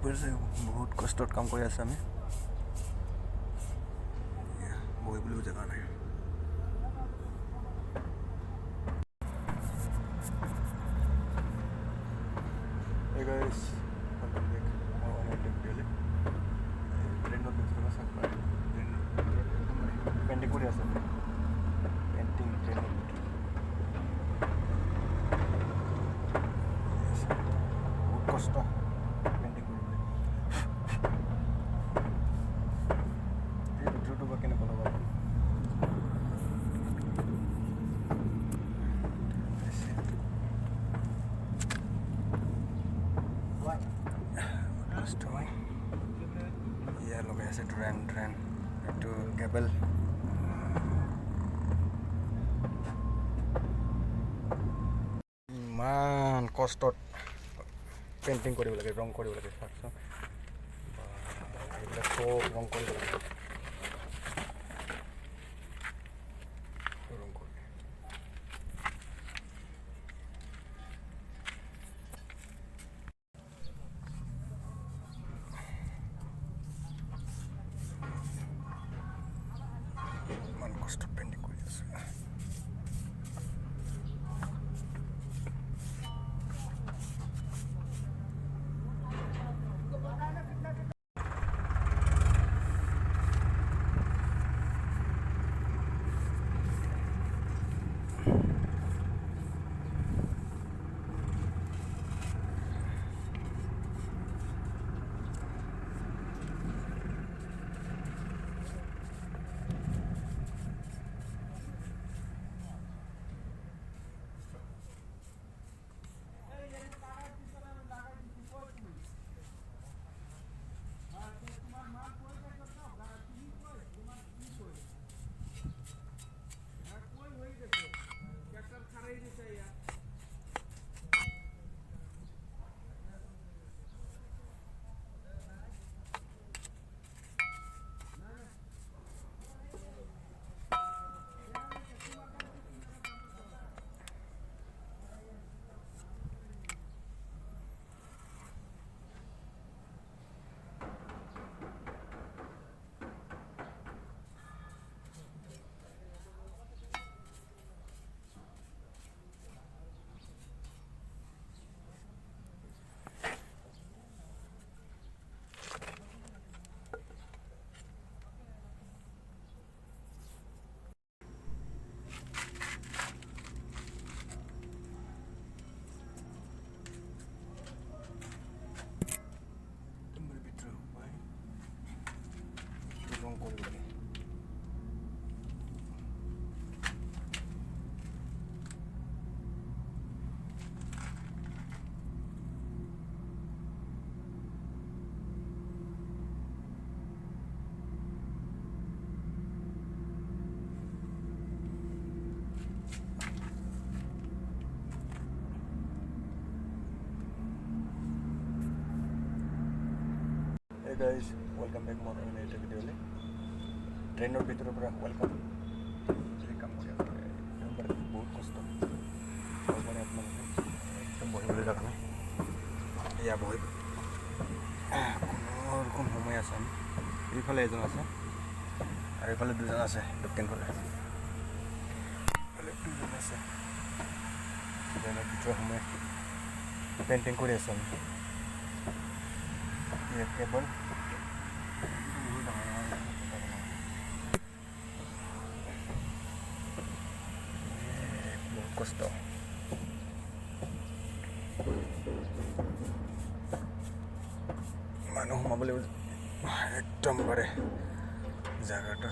কৰিছে, বহুত কষ্টত কাম কৰি আছে আমি। বহিবলৈও জেগা নাই। Hey guys, welcome back. More on YouTube video. Trend of the subscribe. Painting kuri ase. Painting trend of the. বহুত কষ্ট পেইণ্টিং কৰিবলৈ। এই ভিডিঅ'টো বা কেনেকুৱা লগা ইয়াৰ লগাই আছে ড্ৰেন এইটো কেবল। ইমান কষ্টত পেইণ্টিং কৰিব লাগে, ৰং কৰিব লাগে। চাওকচোন এইবিলাক চব ৰং কৰিব লাগে। ৰং কৰি ইমান কষ্টত পেইণ্টিং কৰি আছে। ৰং কৰিব লাগে। Hey guys, welcome back more on YouTube video. ট্ৰেইনৰ ভিতৰৰ পৰা ৱেলকাম। কাম কৰি আছে বহুত কষ্ট মানে আপোনালোকে একদম বহিবলৈ জেগা নাই। এয়া বহিব কোনোৰকম সময় আছে। আমি এইফালে এজন আছে আৰু এইফালে দুজন আছে। দক্ষিণ ফালে দুজন আছে। ট্ৰেইনৰ ভিতৰৰ সময় পেইণ্টিং কৰি আছোঁ আমি। কেৱল কষ্ট। মানুহ সোমাবলৈ একদম পাৰে জাগাটা।